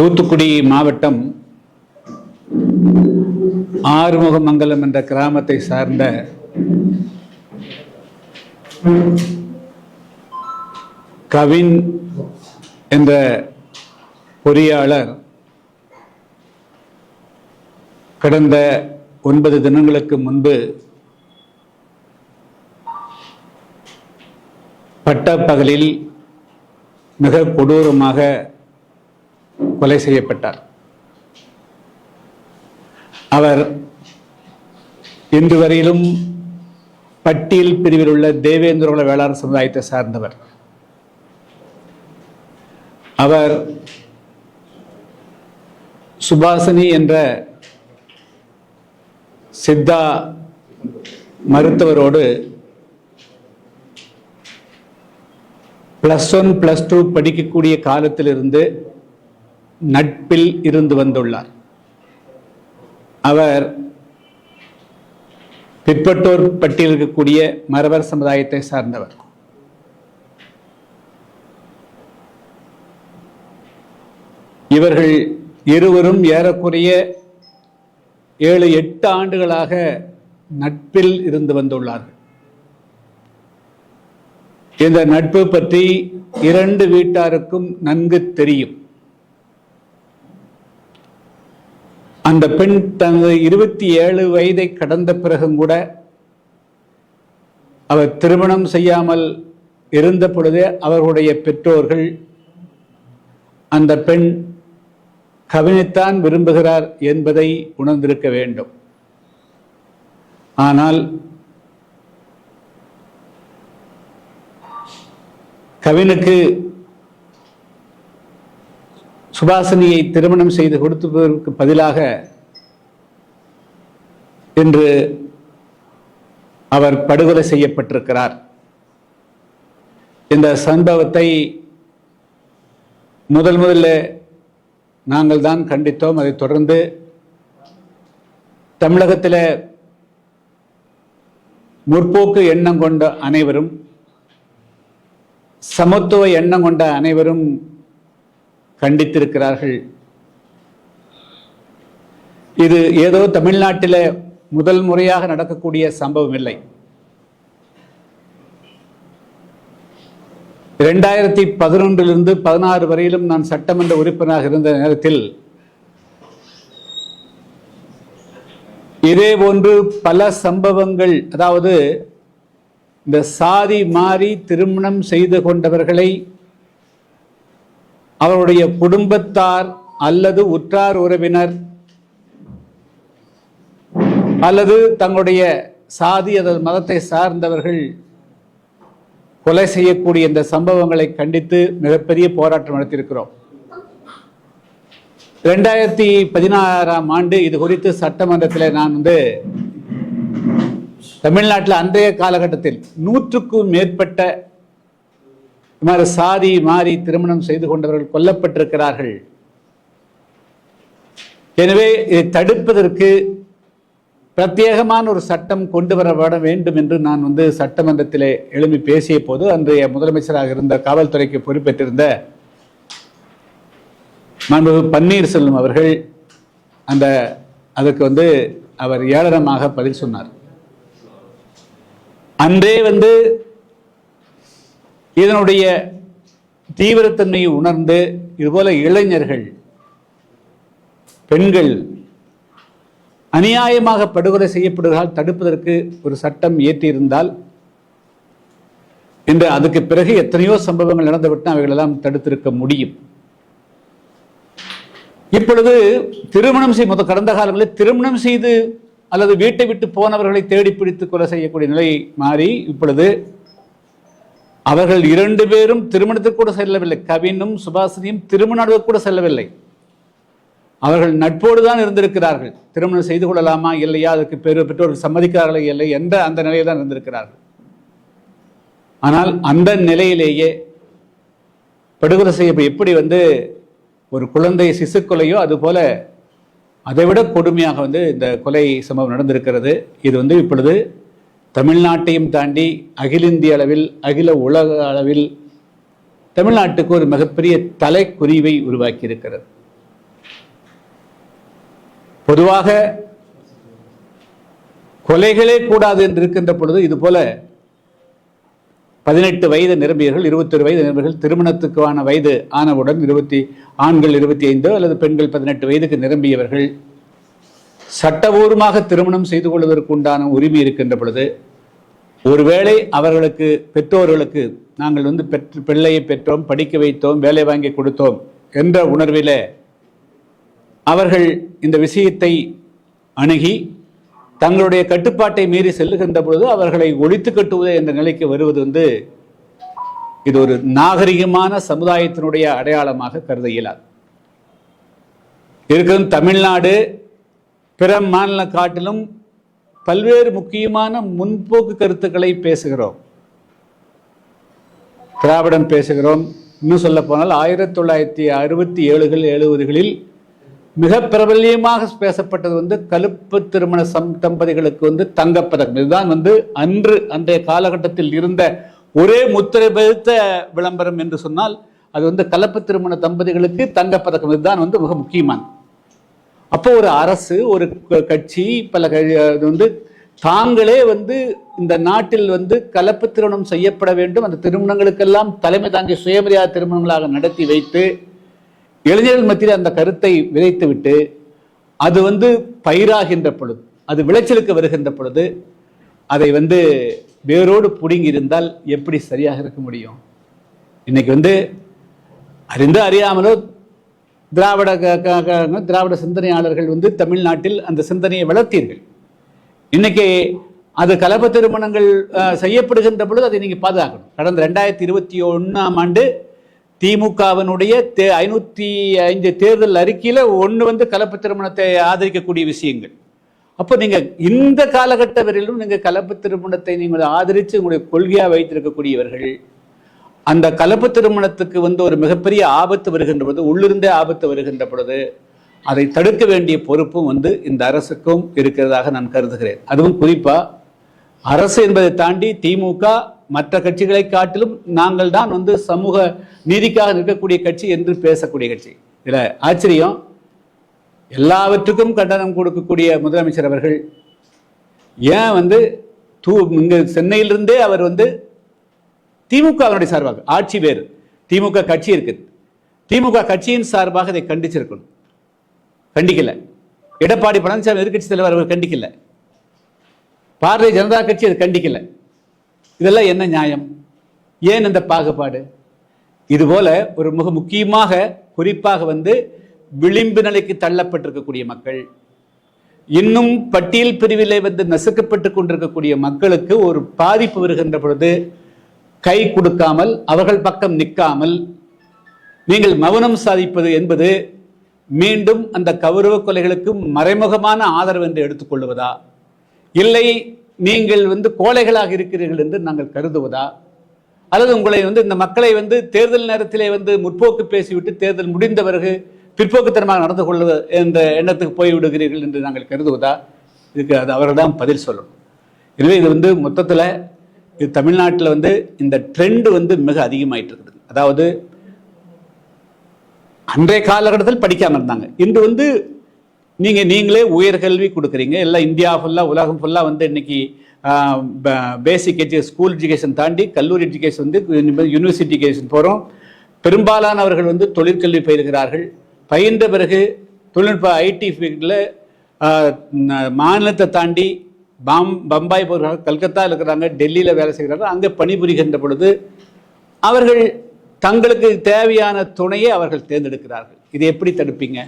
தூத்துக்குடி மாவட்டம் ஆறுமுகமங்கலம் என்ற கிராமத்தை சார்ந்த கவின் என்ற பொறியாளர் கடந்த 9 தினங்களுக்கு முன்பு பட்டப்பகலில் மிக கொடூரமாக கொலை செய்யப்பட்டார். அவர் இன்று வரையிலும் பட்டியல் பிரிவில் உள்ள தேவேந்திரகுல வேளாண் சமுதாயத்தை சார்ந்தவர். அவர் சுபாசினி என்ற சித்தா மருத்துவரோடு +1 +2 படிக்கக்கூடிய காலத்திலிருந்து நட்பில் இருந்து வந்துள்ளார். அவர் பிற்பட்டோர் பட்டியலில் இருக்கக்கூடிய மறவர் சமுதாயத்தை சார்ந்தவர். இவர்கள் இருவரும் ஏறக்குறைய 7-8 ஆண்டுகளாக நட்பில் இருந்து வந்துள்ளார்கள். இந்த நட்பு பற்றி 2 வீட்டாருக்கும் நன்கு தெரியும். அந்த பெண் தனது 27 வயதை கடந்த பிறகும் கூட அவர் திருமணம் செய்யாமல் இருந்த பொழுதே அவர்களுடைய பெற்றோர்கள் அந்த பெண் கவினைத்தான் விரும்புகிறார் என்பதை உணர்ந்திருக்க வேண்டும். ஆனால் கவினுக்கு சுபாசினியை திருமணம் செய்து கொடுத்ததற்கு பதிலாக இன்று அவர் படுகொலை செய்யப்பட்டிருக்கிறார். இந்த சம்பவத்தை முதல்ல நாங்கள் தான் கண்டித்தோம். அதைத் தொடர்ந்து தமிழகத்தில் முற்போக்கு எண்ணம் கொண்ட அனைவரும், சமத்துவ எண்ணம் கொண்ட அனைவரும் கண்டித்திருக்கிறார்கள். இது ஏதோ தமிழ்நாட்டில் முதல் முறையாக நடக்கக்கூடிய சம்பவம் இல்லை. 2011 16 வரையிலும் நான் சட்டமன்ற உறுப்பினராக இருந்த நேரத்தில் இதே போன்று பல சம்பவங்கள், அதாவது இந்த சாதி மாறி திருமணம் செய்து கொண்டவர்களை அவருடைய குடும்பத்தார் அல்லது உற்றார் உறவினர் அல்லது தங்களுடைய சாதி அல்லது மதத்தை சார்ந்தவர்கள் கொலை செய்யக்கூடிய இந்த சம்பவங்களை கண்டித்து மிகப்பெரிய போராட்டம் நடத்தியிருக்கிறோம். 2016ஆம் ஆண்டு இது குறித்து சட்டமன்றத்தில் நான் தமிழ்நாட்டில் அன்றைய காலகட்டத்தில் 100க்கும் மேற்பட்ட சாதி மாறி திருமணம் செய்து கொண்டவர்கள் கொல்லப்பட்டிருக்கிறார்கள். எனவே இதை தடுப்பதற்கு பிரத்யேகமான ஒரு சட்டம் கொண்டு வர வேண்டும் என்று நான் சட்டமன்றத்தில் எழுப்பி பேசிய போது அன்றைய முதலமைச்சராக இருந்த காவல்துறைக்கு பொறுப்பேற்றிருந்த மாண்புமிகு பன்னீர்செல்வம் அவர்கள் அதுக்கு அவர் ஏளனமாக பதில் சொன்னார். அன்றே இதனுடைய தீவிரத்தன்மையை உணர்ந்து இதுபோல இளைஞர்கள், பெண்கள் அநியாயமாக படுகொலை செய்யப்படுவதால் தடுப்பதற்கு ஒரு சட்டம் இயற்றியிருந்தால் இன்று அதுக்கு பிறகு எத்தனையோ சம்பவங்கள் நடந்துவிட்டு அவைகளெல்லாம் தடுத்திருக்க முடியும். இப்பொழுது திருமணம் செய்ய கடந்த காலங்களில் திருமணம் செய்து அல்லது வீட்டை விட்டு போனவர்களை தேடி பிடித்து கொலை செய்யக்கூடிய நிலை மாறி இப்பொழுது அவர்கள் 2 பேரும் திருமணத்திற்கு கூட செல்லவில்லை. கவினும் சுபாசினியும் திருமணம் கூட செல்லவில்லை. அவர்கள் நட்போடு தான் இருந்திருக்கிறார்கள். திருமணம் செய்து கொள்ளலாமா இல்லையா, அதுக்கு பெற்றோர்கள் சம்மதிக்கிறார்களா இல்லை என்ற அந்த நிலையில் தான் இருந்திருக்கிறார்கள். ஆனால் அந்த நிலையிலேயே படுகொலை செய்ய எப்படி ஒரு குழந்தை சிசு கொலையோ அதுபோல அதைவிட கொடுமையாக இந்த கொலை சம்பவம் நடந்திருக்கிறது. இது இப்பொழுது தமிழ்நாட்டையும் தாண்டி அகில இந்திய அளவில், அகில உலக அளவில் தமிழ்நாட்டுக்கு ஒரு மிகப்பெரிய தலைக்குறிவை உருவாக்கி இருக்கிறது. பொதுவாக கொலைகளே கூடாது என்று இருக்கின்ற பொழுது இது போல 18 வயது நிரம்பியவர்கள் 21 வயது நிரம்பியவர்கள் திருமணத்துக்கான வயது ஆனவுடன் ஆண்கள் 25 அல்லது பெண்கள் 18 வயதுக்கு நிரம்பியவர்கள் சட்டபூர்வமாக திருமணம் செய்து கொள்வதற்கு உண்டான உரிமை இருக்கின்ற பொழுது ஒருவேளை அவர்களுக்கு பெற்றோர்களுக்கு நாங்கள் பிள்ளையை பெற்றோம், படிக்க வைத்தோம், வேலை வாங்கி கொடுத்தோம் என்ற உணர்வில் அவர்கள் இந்த விஷயத்தை அணுகி தங்களுடைய கட்டுப்பாட்டை மீறி செல்லுகின்ற பொழுது அவர்களை ஒழித்து கட்டுவது என்ற நிலைக்கு வருவது இது ஒரு நாகரிகமான சமுதாயத்தினுடைய அடையாளமாக கருத இயலாது. இருக்கும் தமிழ்நாடு பிற மாநில காட்டிலும் பல்வேறு முக்கியமான முன்போக்கு கருத்துக்களை பேசுகிறோம், திராவிடம் பேசுகிறோம். இன்னும் சொல்ல போனால் 1967களில் மிக பிரபல்யமாக பேசப்பட்டது கலப்பு திருமண தம்பதிகளுக்கு தங்கப்பதக்கம். இதுதான் அன்றைய காலகட்டத்தில் இருந்த ஒரே முத்திரை பதித்த விளம்பரம் என்று சொன்னால் அது கலப்பு திருமண தம்பதிகளுக்கு தங்கப்பதக்கம். இதுதான் மிக முக்கியமான. அப்போ ஒரு அரசு, ஒரு கட்சி, பல தாங்களே இந்த நாட்டில் கலப்பு திருமணம் செய்யப்பட வேண்டும், அந்த திருமணங்களுக்கெல்லாம் தலைமை தாங்கி சுயமரியாதை திருமணங்களாக நடத்தி வைத்து இளைஞர்கள் மத்தியில் அந்த கருத்தை விதைத்து விட்டு அது பயிராகின்ற பொழுது, அது விளைச்சலுக்கு வருகின்ற பொழுது அதை வேரோடு புடுங்கி இருந்தால் எப்படி சரியாக இருக்க முடியும்? இன்னைக்கு அறிந்து அறியாமலோ திராவிட சிந்தனையாளர்கள் தமிழ்நாட்டில் அந்த சிந்தனையை வளர்த்தீர்கள். இன்னைக்கு அது கலப்பு திருமணங்கள் செய்யப்படுகின்ற பொழுது அதை நீங்க பாதுகாக்கணும். கடந்த 2021ஆம் ஆண்டு திமுகவினுடைய 505 தேர்தல் அறிக்கையில ஒன்று கலப்பு திருமணத்தை ஆதரிக்கக்கூடிய விஷயங்கள். அப்போ நீங்க இந்த காலகட்ட வரையிலும் நீங்க கலப்பு திருமணத்தை நீங்கள் ஆதரித்து உங்களுடைய கொள்கையா வைத்திருக்கக்கூடியவர்கள் அந்த கலப்பு திருமணத்துக்கு ஒரு மிகப்பெரிய ஆபத்து வருகின்ற பொழுது, உள்ளிருந்தே ஆபத்து வருகின்ற பொழுது அதை தடுக்க வேண்டிய பொறுப்பும் இந்த அரசுக்கும் இருக்கிறதாக நான் கருதுகிறேன். அதுவும் குறிப்பா அரசு என்பதை தாண்டி திமுக மற்ற கட்சிகளை காட்டிலும் நாங்கள் தான் சமூக நீதிக்காக நிற்கக்கூடிய கட்சி என்று பேசக்கூடிய கட்சி. இதுல ஆச்சரியம், எல்லாவற்றுக்கும் கண்டனம் கொடுக்கக்கூடிய முதலமைச்சர் அவர்கள் ஏன் இங்க சென்னையிலிருந்தே அவர் திமுகவினுடைய சார்பாக, ஆட்சி வேறு, திமுக கட்சி இருக்கு, திமுக கட்சியின் சார்பாக இதை கண்டிச்சிருக்கணும். கண்டிக்கல. எடப்பாடி பழனிசாமி எதிர்கட்சி தலைவர் அவர் கண்டிக்கல. பாரதிய ஜனதா கட்சி அது கண்டிக்கல. இதெல்லாம் என்ன நியாயம்? ஏன் இந்த பாகுபாடு? இதுபோல ஒரு மிக முக்கியமாக குறிப்பாக விளிம்பு நிலைக்கு தள்ளப்பட்டிருக்கக்கூடிய மக்கள், இன்னும் பட்டியல் பிரிவிலே நசுக்கப்பட்டு கொண்டிருக்கக்கூடிய மக்களுக்கு ஒரு பாதிப்பு வருகின்ற பொழுது கை கொடுக்காமல், அவர்கள் பக்கம் நிற்காமல் நீங்கள் மௌனம் சாதிப்பது என்பது மீண்டும் அந்த கௌரவ கொலைகளுக்கு மறைமுகமான ஆதரவு என்று எடுத்துக்கொள்வதா, இல்லை நீங்கள் கோழைகளாக இருக்கிறீர்கள் என்று நாங்கள் கருதுவதா, அல்லது உங்களை இந்த மக்களை தேர்தல் நேரத்திலே முற்போக்கு பேசிவிட்டு தேர்தல் முடிந்த பிறகு பிற்போக்குத்தனமாக நடந்து கொள்வது என்ற எண்ணத்துக்கு போய்விடுகிறீர்கள் என்று நாங்கள் கருதுவதா? இதுக்கு அது அவர்தான் பதில் சொல்லணும். எனவே இது மொத்தத்தில் இது தமிழ்நாட்டில் இந்த ட்ரெண்ட் மிக அதிகமாயிட்டு இருக்குது. அதாவது அன்றைய காலகட்டத்தில் படிக்காம இருந்தாங்க, இன்று நீங்களே உயர்கல்வி கொடுக்குறீங்க. எல்லாம் இந்தியா ஃபுல்லா, உலகம் ஃபுல்லா இன்னைக்கு பேசிக் ஸ்கூல் எஜுகேஷன் தாண்டி கல்லூரி எஜுகேஷன் யூனிவர்சிட்டி எஜுகேஷன் போகிறோம். பெரும்பாலானவர்கள் தொழிற்கல்வி பயிலுகிறார்கள். பயின்ற பிறகு தொழில்நுட்ப ஐடி ஃபீல்டில் மாநிலத்தை தாண்டி பம்பாய் போகிறாங்க, கல்கத்தா இருக்கிறாங்க, டெல்லியில் வேலை செய்கிறாங்க. அங்கே பணிபுரிகின்ற பொழுது அவர்கள் தங்களுக்கு தேவையான துணையை அவர்கள் தேர்ந்தெடுக்கிறார்கள். இதை எப்படி தடுப்பீங்க?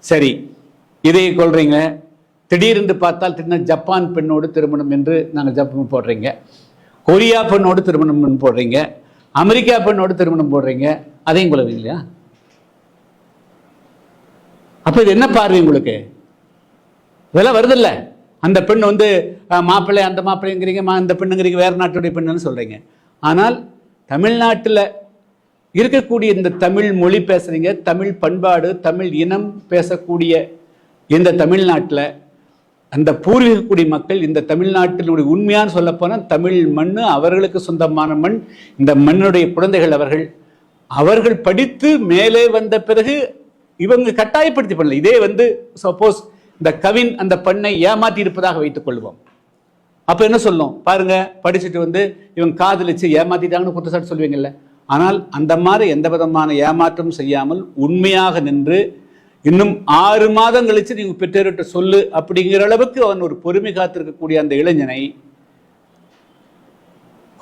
சரி, இதை கொள்றீங்க. திடீரென்று பார்த்தால் ஜப்பான் பெண்ணோடு திருமணம் என்று நாங்கள் ஜப்பான் போடுறீங்க, கொரியா பெண்ணோடு திருமணம் போடுறீங்க, அமெரிக்கா பெண்ணோடு திருமணம் போடுறீங்க. அதையும் கொள்வீங்க இல்லையா? அப்ப இது என்ன பார்வை உங்களுக்கு? இதெல்லாம் வருதில்ல. அந்த பெண் மாப்பிள்ளை, அந்த மாப்பிள்ளைங்கிறீங்க, இந்த பெண்ணுங்கிறீங்க, வேற நாட்டுடைய பெண்ணுன்னு சொல்றீங்க. ஆனால் தமிழ்நாட்டில் இருக்கக்கூடிய இந்த தமிழ் மொழி பேசுறீங்க, தமிழ் பண்பாடு, தமிழ் இனம் பேசக்கூடிய இந்த தமிழ்நாட்டில் அந்த பூர்வீக குடி மக்கள், இந்த தமிழ்நாட்டினுடைய உண்மையான சொல்லப்போனால் தமிழ் மண் அவர்களுக்கு சொந்தமான மண். இந்த மண்ணுடைய குழந்தைகள் அவர்கள் படித்து மேலே வந்த பிறகு இவங்க கட்டாயப்படுத்தி பண்ணல. இதே வந்து சப்போஸ் இந்த கவின் அந்த பெண்ணை ஏமாற்றி இருப்பதாக வைத்துக் கொள்வோம். அப்ப என்ன சொல்லும் பாருங்க, படிச்சுட்டு வந்து இவங்க காதலிச்சு ஏமாத்திட்டாங்கன்னு குற்றச்சாட்டு சொல்லுவீங்கல்ல. ஆனால் அந்த மாதிரி எந்த விதமான ஏமாற்றம் செய்யாமல் உண்மையாக நின்று இன்னும் 6 மாதம் கழிச்சு நீங்க பெற்றோர்கிட்ட சொல்லு அப்படிங்கிற அளவுக்கு அவன் ஒரு பொறுமை காத்திருக்கக்கூடிய அந்த இளைஞனை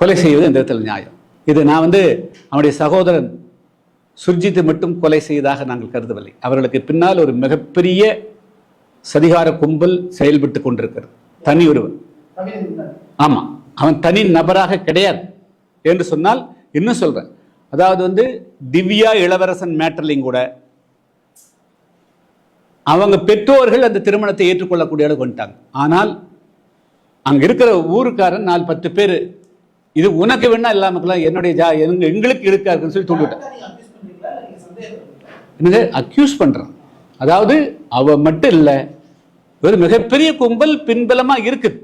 கொலை செய்வது இந்த இடத்துல நியாயம். இது நான் வந்து அவனுடைய சகோதரன் சுர்ஜித்தை மட்டும் கொலை செய்ததாக நாங்கள் கருதவில்லை. அவர்களுக்கு பின்னால் ஒரு மிகப்பெரிய சதிகார கும்பல் செயல்பட்டு கொண்டிருக்கிறது. தனி ஒருவன், ஆமா, அவன் தனி நபராக கிடையாது என்று சொன்னால் இன்னும் சொல்றேன். அதாவது வந்து திவ்யா இளவரசன் மேட்டர்லையும் கூட அவங்க பெற்றோர்கள் அந்த திருமணத்தை ஏற்றுக்கொள்ளக்கூடிய அளவுக்கு வந்துட்டாங்க. ஆனால் அங்க இருக்கிற ஊருக்காரன் 4-10 பேர் இது உனக்கு வேணா இல்லாமக்கலாம் என்னுடைய எங்களுக்கு இருக்காருன்னு சொல்லி தூண்டிவிட்டான். அக்யூஸ் பண்றான். அதாவது அவ மட்டும் இல்ல, ஒரு மிகப்பெரிய கும்பல் பின்பலமா இருக்குது.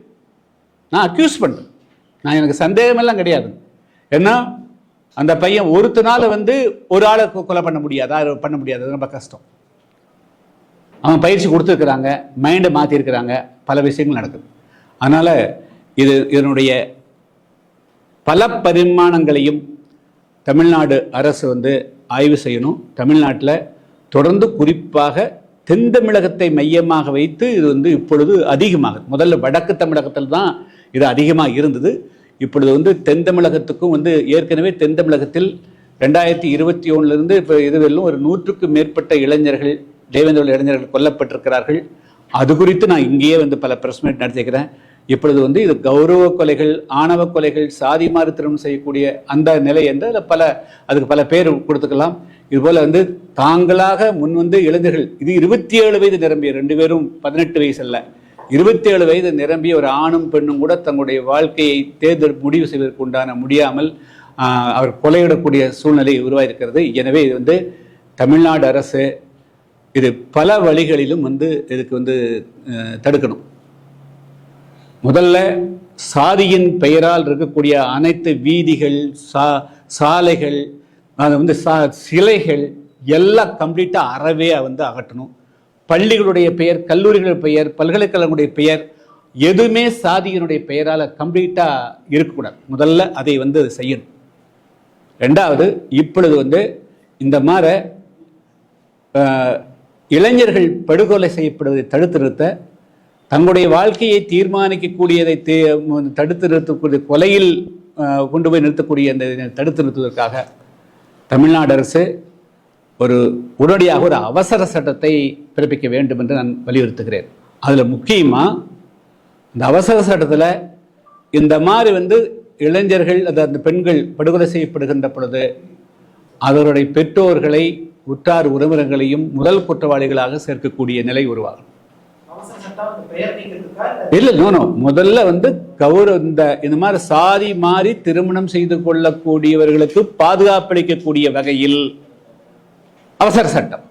நான் அக்யூஸ் பண்றேன். நான் எனக்கு சந்தேகம் எல்லாம் கிடையாது. ஏன்னா அந்த பையன் ஒருத்தனால வந்து ஒரு ஆளை கொலை பண்ண முடியாது, பண்ண முடியாது, ரொம்ப கஷ்டம். அவன் பயிற்சி கொடுத்துருக்குறாங்க, மைண்டை மாற்றிருக்கிறாங்க, பல விஷயங்கள் நடக்குது. அதனால இதனுடைய பல பரிமாணங்களையும் தமிழ்நாடு அரசு வந்து ஆய்வு செய்யணும். தமிழ்நாட்டில் தொடர்ந்து குறிப்பாக தென் தமிழகத்தை மையமாக வைத்து இது வந்து இப்பொழுது அதிகமாக, முதல்ல வடக்கு தமிழகத்தில் தான் இது அதிகமாக இருந்தது. இப்பொழுது வந்து தென் தமிழகத்துக்கும் வந்து ஏற்கனவே தென் தமிழகத்தில் 2021 இப்போ இதுவரையிலும் ஒரு 100க்கும் மேற்பட்ட இளைஞர்கள், தேவேந்திர இளைஞர்கள் கொல்லப்பட்டிருக்கிறார்கள். அது குறித்து நான் இங்கேயே வந்து பல பிரஸ் மீட் நடத்திக்கிறேன். இப்பொழுது வந்து இது கௌரவ கொலைகள், ஆணவ கொலைகள், சாதி மாறு திருமணம் செய்யக்கூடிய அந்த நிலை என்று அதுக்கு பல பேர் கொடுத்துக்கலாம். இதுபோல வந்து தாங்களாக முன் வந்து இளைஞர்கள், இது 27 வயது நிரம்பிய 2 பேரும் 18 வயசு அல்ல, 27 வயது நிரம்பிய ஒரு ஆணும் பெண்ணும் கூட தங்களுடைய வாழ்க்கையை முடிவு செய்வதற்கு உண்டான முடியாமல் அவர் கொலையிடக்கூடிய சூழ்நிலை உருவாயிருக்கிறது. எனவே இது வந்து தமிழ்நாடு அரசு இது பல வழிகளிலும் வந்து இதுக்கு வந்து தடுக்கணும். முதல்ல சாதியின் பெயரால் இருக்கக்கூடிய அனைத்து வீதிகள், சாலைகள், அது வந்து சிலைகள் எல்லாம் கம்ப்ளீட்டா அறவே வந்து அகற்றணும். பள்ளிகளுடைய பெயர், கல்லூரிகளுடைய பெயர், பல்கலைக்கழகங்களுடைய பெயர் எதுவுமே சாதியினுடைய பெயரால் கம்ப்ளீட்டா இருக்கக்கூடாது. முதல்ல அதை வந்து செய்யணும். 2வது, இப்பொழுது வந்து இந்த மாதிரி இளைஞர்கள் படுகொலை செய்யப்படுவதை தடுத்து நிறுத்த, தங்களுடைய வாழ்க்கையை தீர்மானிக்கக்கூடியதை தடுத்து நிறுத்தக்கூடிய, கொலையில் கொண்டு போய் நிறுத்தக்கூடிய அந்த தடுத்து நிறுத்துவதற்காக தமிழ்நாடு அரசு உடனடியாக ஒரு அவசர சட்டத்தை பிறப்பிக்க வேண்டும் என்று நான் வலியுறுத்துகிறேன். அதில் முக்கியமாக இந்த அவசர சட்டத்தில் இந்த மாதிரி வந்து இளைஞர்கள், அந்த பெண்கள் படுகொலை செய்யப்படுகின்ற பொழுது அவர்களுடைய பெற்றோர்களை, உற்றார் உறவினர்களையும் முதல் குற்றவாளிகளாக சேர்க்கக்கூடிய நிலை உருவாகும். இல்ல, முதல்ல வந்து இந்த மாதிரி சாதி மாறி திருமணம் செய்து கொள்ளக்கூடியவர்களுக்கு பாதுகாப்பளிக்கக்கூடிய வகையில் அவசர சட்டம்.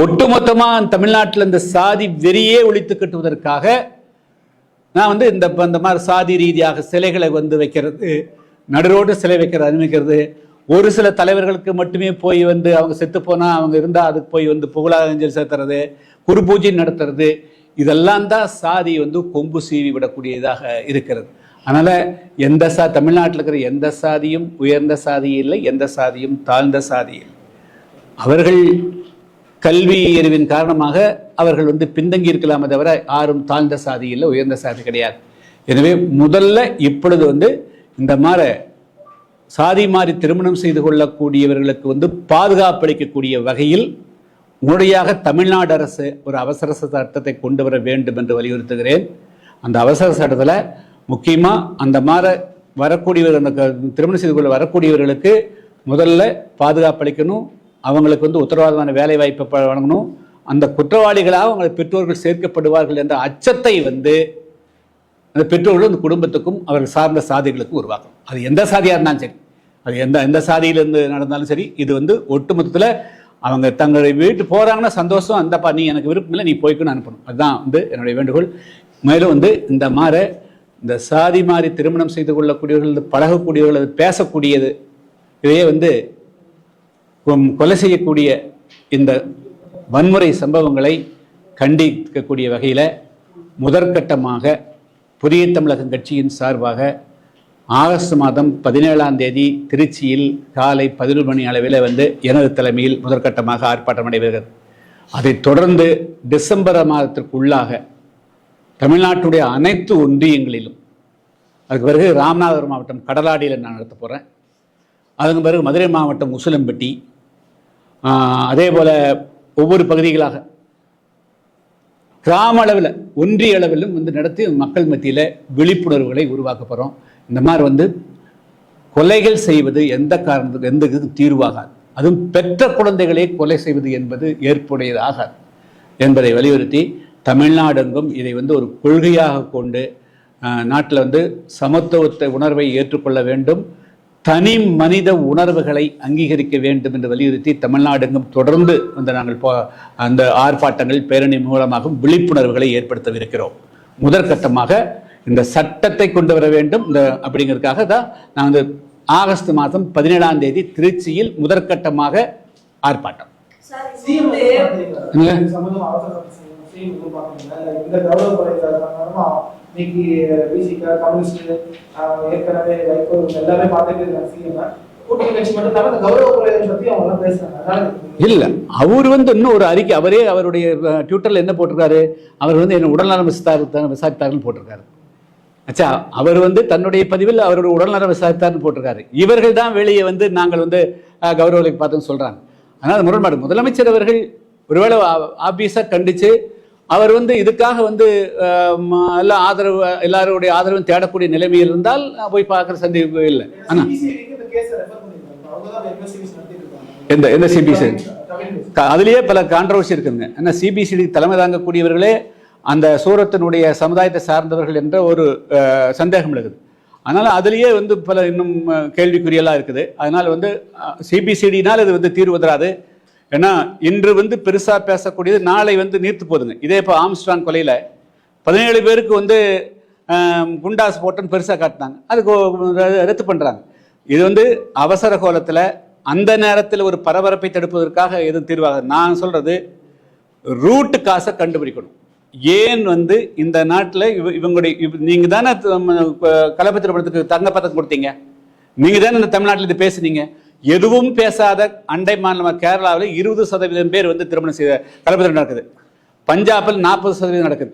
ஒட்டுமொத்தமா தமிழ்நாட்டில் இந்த சாதி வெறியே ஒழித்து கட்டுவதற்காக நான் வந்து இந்த மாதிரி சாதி ரீதியாக சிலைகளை வந்து வைக்கிறது, நடுரோடு சிலை வைக்கிறது அனுமதிக்கிறது, ஒரு சில தலைவர்களுக்கு மட்டுமே போய் வந்து அவங்க செத்து போனா அவங்க இருந்தா அதுக்கு போய் வந்து புகழாஞ்சலி செலுத்துறது, குரு பூஜை நடத்துறது, இதெல்லாம் தான் சாதி வந்து கொம்பு சீவி விடக்கூடியதாக இருக்கிறது. அதனால தமிழ்நாட்டில் இருக்கிற எந்த சாதியும் உயர்ந்த சாதி இல்லை, எந்த சாதியும் தாழ்ந்த சாதி இல்லை. அவர்கள் கல்வி அறிவின் காரணமாக அவர்கள் வந்து பின்தங்கி இருக்கலாமே தவிர யாரும் தாழ்ந்த சாதி இல்லை, உயர்ந்த சாதி கிடையாது. எனவே முதல்ல இப்பொழுது வந்து இந்த மாதிரி சாதி மாறி திருமணம் செய்து கொள்ளக்கூடியவர்களுக்கு வந்து பாதுகாப்பளிக்கக்கூடிய வகையில் உடனடியாக தமிழ்நாடு அரசு ஒரு அவசர சட்டத்தை கொண்டு வர வேண்டும் என்று வலியுறுத்துகிறேன். அந்த அவசர சட்டத்தில் முக்கியமாக அந்த மாதிரி வரக்கூடியவர்கள், திருமணம் செய்து கொள்ள வரக்கூடியவர்களுக்கு முதல்ல பாதுகாப்பளிக்கணும், அவங்களுக்கு வந்து உத்தரவாதமான வேலை வாய்ப்பை வழங்கணும், அந்த குற்றவாளிகளாக அவங்க பெற்றோர்கள் சேர்க்கப்படுவார்கள் என்ற அச்சத்தை வந்து அந்த பெற்றோர்களும் அந்த குடும்பத்துக்கும் அவர்கள் சார்ந்த சாதிகளுக்கும் உருவாக்கும். அது எந்த சாதியாக இருந்தாலும் சரி, அது எந்த சாதியிலிருந்து நடந்தாலும் சரி, இது வந்து ஒட்டுமொத்தத்தில் அவங்க தங்களுடைய வீட்டு போகிறாங்கன்னா சந்தோஷம், அந்தப்பா நீ எனக்கு விருப்பம் இல்லை, நீ போய்க்குன்னு அனுப்பணும். அதுதான் வந்து என்னுடைய வேண்டுகோள். மேலும் வந்து இந்த சாதி மாறி திருமணம் செய்து கொள்ளக்கூடியவர்கள், பழகக்கூடியவர்கள், பேசக்கூடியது, இதையே வந்து கொலை செய்யக்கூடிய இந்த வன்முறை சம்பவங்களை கண்டிக்கக்கூடிய வகையில் முதற்கட்டமாக புதிய தமிழகம் கட்சியின் சார்பாக ஆகஸ்ட் மாதம் 17ஆம் தேதி திருச்சியில் காலை 11 மணி அளவில் எனது தலைமையில் முதற்கட்டமாக ஆர்ப்பாட்டம் நடைபெறுகிறது. அதைத் தொடர்ந்து டிசம்பர் மாதத்திற்குள்ளாக தமிழ்நாட்டுடைய அனைத்து ஒன்றியங்களிலும், அதுக்கு பிறகு ராமநாதபுரம் மாவட்டம் கடலாடியில் நான் நடத்த போகிறேன், அதுக்கு பிறகு மதுரை மாவட்டம் உசிலம்பட்டி, அதே போல் ஒவ்வொரு பகுதிகளாக கிராம அளவில் ஒன்றிய அளவிலும் நடத்தி மக்கள் மத்தியில் விழிப்புணர்வுகளை உருவாக்க போகிறோம். இந்த மாதிரி கொலைகள் செய்வது எந்த காரணத்துக்கு எந்த இதுக்கு தீர்வாகாது, அதுவும் பெற்ற குழந்தைகளை கொலை செய்வது என்பது ஏற்புடையதாகாது என்பதை வலியுறுத்தி தமிழ்நாடெங்கும் இதை ஒரு கொள்கையாக கொண்டு நாட்டில் சமத்துவத்தை உணர்வை ஏற்றுக்கொள்ள வேண்டும், தனி மனித உணர்வுகளை அங்கீகரிக்க வேண்டும் என்று வலியுறுத்தி தமிழ்நாடெங்கும் தொடர்ந்து நாங்கள் அந்த ஆர்ப்பாட்டங்கள் பேரணி மூலமாக விழிப்புணர்வுகளை ஏற்படுத்தவிருக்கிறோம். முதற்கட்டமாக இந்த சட்டத்தை கொண்டு வர வேண்டும் அப்படிங்கிறதுக்காக தான் நான் ஆகஸ்ட் மாதம் 17ஆம் தேதி திருச்சியில் முதற்கட்டமாக ஆர்ப்பாட்டம். இல்ல அவர் இன்னும் ஒரு அறிக்கை அவரே அவருடைய ட்விட்டர்ல என்ன போட்டிருக்காரு, அவர் என்ன உடல்நலம் விசாரித்தார்கள் போட்டிருக்காரு. அச்சா, அவர் தன்னுடைய பதிவில் அவருடைய உடல்நலம் விசாரித்தார்னு போட்டிருக்காரு. இவர்கள் தான் வெளியே நாங்கள் கௌரவத்தை பார்த்தோன்னு சொல்றாங்க. ஆனால் முரண்பாடு. முதலமைச்சர் அவர்கள் ஒருவேளை ஆபீஸா கண்டிச்சு அவர் இதுக்காக எல்லாம் ஆதரவு, எல்லாருடைய ஆதரவும் தேடக்கூடிய நிலைமையில் இருந்தால் போய் பார்க்குற சந்தேகம் இல்லை. ஆனா எந்த சிபிசி அதுலேயே பல கான்ட்ரவர்சி இருக்குங்க. ஏன்னா சிபிசிடி தலைமை தாங்கக்கூடியவர்களே அந்த சூரத்தினுடைய சமுதாயத்தை சார்ந்தவர்கள் என்ற ஒரு சந்தேகம் இருக்குது. அதனால் அதுலேயே பல இன்னும் கேள்விக்குறியெல்லாம் இருக்குது. அதனால் சிபிசிடினால் இது தீர்வு வராது. ஏன்னா இன்று பெருசாக பேசக்கூடியது நாளை நீர்த்து போதுங்க. இதே இப்போ ஆம்ஸ்ட்ராங் கொலையில் 17 பேருக்கு குண்டாஸ் போட்டுன்னு பெருசாக காட்டினாங்க, அதுக்கு ரத்து பண்ணுறாங்க. இது அவசர கோலத்தில் அந்த நேரத்தில் ஒரு பரபரப்பை தடுப்பதற்காக எதுவும் தீர்வாக. நான் சொல்கிறது ரூட்டு காசை கண்டுபிடிக்கணும். ஏன் இந்த நாட்டில் இவங்களுடைய நீங்கள் தானே கலப்பு திருமணத்துக்கு தங்கப்பத்திரம் கொடுத்தீங்க, நீங்கள் தானே இந்த தமிழ்நாட்டில் இது பேசுனீங்க. எதுவும் பேசாத அண்டை மாநிலம் கேரளாவில் 20% பேர் திருமணம் செய்த கலப்பு திருமணம் நடக்குது. பஞ்சாபில் 40% நடக்குது,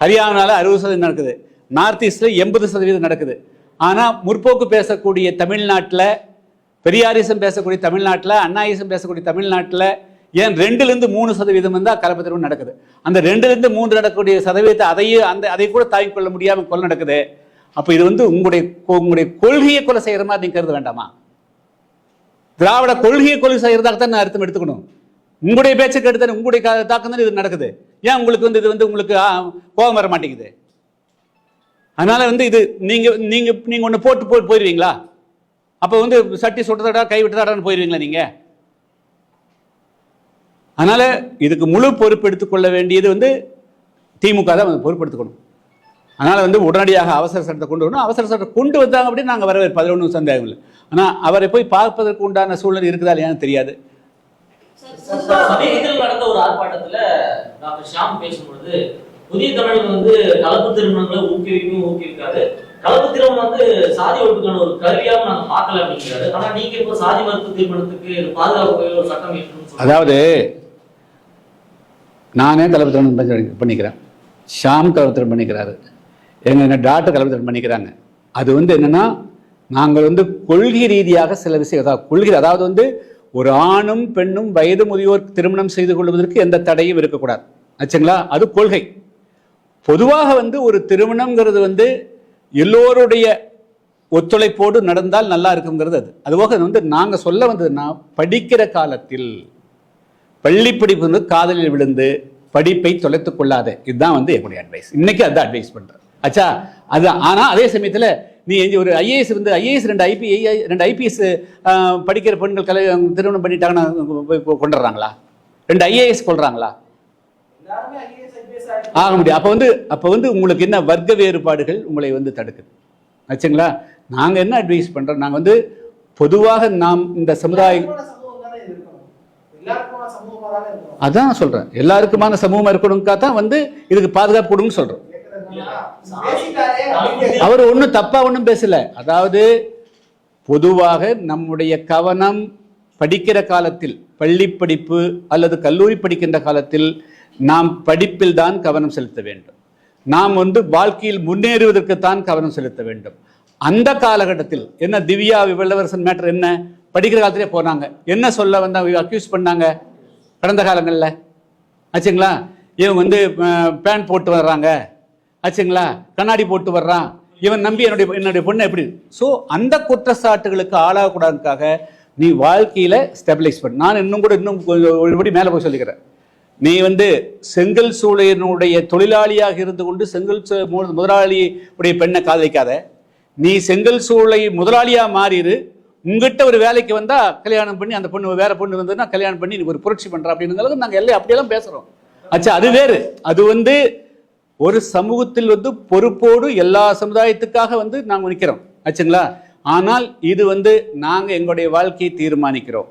ஹரியானாவில் 60% நடக்குது, நார்த் ஈஸ்டில் 80% நடக்குது. ஆனால் முற்போக்கு பேசக்கூடிய தமிழ்நாட்டில், பெரியாரிசம் பேசக்கூடிய தமிழ்நாட்டில், அண்ணாயிசம் பேசக்கூடிய தமிழ்நாட்டில் ஏன் 2-3% தான் கலப்பு திருமணம் நடக்குது. அந்த 2-3 நடக்கக்கூடிய சதவீதத்தை அதை கூட தாங்கிக் கொள்ள முடியாமல் கொலை நடக்குது. அப்போ இது உங்களுடைய கொள்கையை கொலை செய்கிற மாதிரி நீங்கள் கருத வேண்டாமா? திராவிட கொள்கையை கொலை செய்யறதாகத்தான் நான் அர்த்தம் எடுத்துக்கணும். உங்களுடைய பேச்சை கேட்டு உங்களுடைய தாக்கம் தான் இது நடக்குது. ஏன் உங்களுக்கு இது உங்களுக்கு கோபம் வர மாட்டேங்குது? அதனால இது நீங்க ஒன்று போட்டு போயிடுவீங்களா? அப்போ சட்டி சுட்டதடா கை விட்டதாடான்னு போயிடுவீங்களா நீங்க? அதனால இதுக்கு முழு பொறுப்பு எடுத்துக்கொள்ள வேண்டியது திமுக தான் பொறுப்பெடுத்துக்கணும். அதனால் உடனடியாக அவசர சட்டத்தை கொண்டு வரணும். அவசர சட்டத்தை கொண்டு வந்தாங்க அப்படின்னு நாங்கள் வரவேற்பு, அதில் ஒன்றும் சந்தேகம் இல்லை. ஆனால் அவரை போய் பார்ப்பதற்கு உண்டான சூழ்நிலை இருக்குதா இல்லையான்னு தெரியாது. சமீபத்தில் நடந்த ஒரு ஆர்ப்பாட்டத்தில் டாக்டர் ஷாம் பேசும்பொழுது புதிய தமிழகம் கலப்பு திருமணங்களை ஊக்குவிக்காது, கலப்பு திருமணம் சாதி ஒழுப்புக்கான ஒரு கருவியாக நாங்கள் பார்க்கல அப்படிங்கிறாரு. ஆனால் நீங்க இப்போ சாதி மறுப்பு திருமணத்துக்கு பாதுகாப்பு ஒரு சட்டம் ஏற்றணும். அதாவது நானே கலப்பு திருமணம் பண்ணிக்கிறேன், ஷாம் கலப்பு திருமணம் பண்ணிக்கிறாரு, என்ன டாக்டர் கலப்பு திருமணம் பண்ணிக்கிறாங்க. அது என்னன்னா நாங்கள் கொள்கை ரீதியாக சில விஷயம் கொள்கை, அதாவது ஒரு ஆணும் பெண்ணும் வயது முதியோர் திருமணம் செய்து கொள்வதற்கு எந்த தடையும் இருக்கக்கூடாது ஆச்சுங்களா, அது கொள்கை. பொதுவாக ஒரு திருமணம்ங்கிறது எல்லோருடைய ஒத்துழைப்போடு நடந்தால் நல்லா இருக்குங்கிறது. அதுபோக நாங்கள் சொல்ல வந்ததுன்னா படிக்கிற காலத்தில் பள்ளி படிப்பு காதலில் விழுந்து படிப்பை தொலைத்துக் கொள்ளாத, இதுதான் என்னுடைய அட்வைஸ். இன்னைக்கு அதுதான் அட்வைஸ் பண்றேன் ஆச்சா. அதுதான். ஆனால் அதே சமயத்தில் நீ ஒரு ஐஏஎஸ் ஐஏஎஸ் 2 ஐபிஎஸ் படிக்கிற பெண்கள் திருமணம் பண்ணிட்டாங்கன்னா கொண்டுறாங்களா? 2 ஐஏஎஸ் கொள்றாங்களா? ஆக முடியும். அப்போ உங்களுக்கு என்ன வர்க்க வேறுபாடுகள் உங்களை தடுக்குது ஆச்சுங்களா. நாங்கள் என்ன அட்வைஸ் பண்றோம், நாங்கள் பொதுவாக நாம் இந்த சமுதாயம் அதான் சொல்றேன், எல்லாருக்குமான சமூகமா இருக்கணும்க்கா தான் வந்து இதுக்கு பாதுகாப்பு கொடுன்னு சொல்றோம். அவர் ஒன்றும் தப்பா ஒன்றும் பேசல. அதாவது பொதுவாக நம்முடைய கவனம் படிக்கிற காலத்தில், பள்ளி படிப்பு அல்லது கல்லூரி படிக்கின்ற காலத்தில் நாம் படிப்பில் தான் கவனம் செலுத்த வேண்டும். நாம் வந்து வாழ்க்கையில் முன்னேறுவதற்குத்தான் கவனம் செலுத்த வேண்டும். அந்த காலகட்டத்தில் என்ன திவ்யா இளவரசன் மேட்டர் என்ன, படிக்கிற காலத்திலே போனாங்க, என்ன சொல்ல வந்தாங்க, அக்யூஸ் பண்ணாங்க கடந்த காலங்களில் ஆச்சுங்களா. இவன் வந்து பேண்ட் போட்டு வர்றாங்க ஆச்சுங்களா, கண்ணாடி போட்டு வர்றான், இவன் நம்பி என்னுடைய பொண்ணை எப்படி. ஸோ அந்த குற்றச்சாட்டுகளுக்கு ஆளாகக்கூடாதுக்காக நீ வாழ்க்கையில ஸ்டெபிலைஸ் பண்ண. நான் இன்னும் ஒருபடி மேலே போய் சொல்லிக்கிறேன். நீ வந்து செங்கல் சூளையினுடைய தொழிலாளியாக இருந்து கொண்டு செங்கல் முதலாளி உடைய பெண்ணை காதலிக்காத. நீ செங்கல் சூளை முதலாளியா மாறிடு. உங்ககிட்ட ஒரு வேலைக்கு வந்தா கல்யாணம் பண்ணி அந்த பொண்ணு வேற பொண்ணு வந்ததுன்னா கல்யாணம் பண்ணி நீ ஒரு புரட்சி பண்ற அப்படின்னு நாங்கள் எல்லாம் அப்படியெல்லாம் பேசுறோம். ஆச்சா, அது வேறு. அது வந்து ஒரு சமூகத்தில் வந்து பொறுப்போடு எல்லா சமுதாயத்துக்காக வந்து நாங்கள் நிற்கிறோம் ஆச்சுங்களா. ஆனால் இது வந்து நாங்கள் எங்களுடைய வாழ்க்கையை தீர்மானிக்கிறோம்.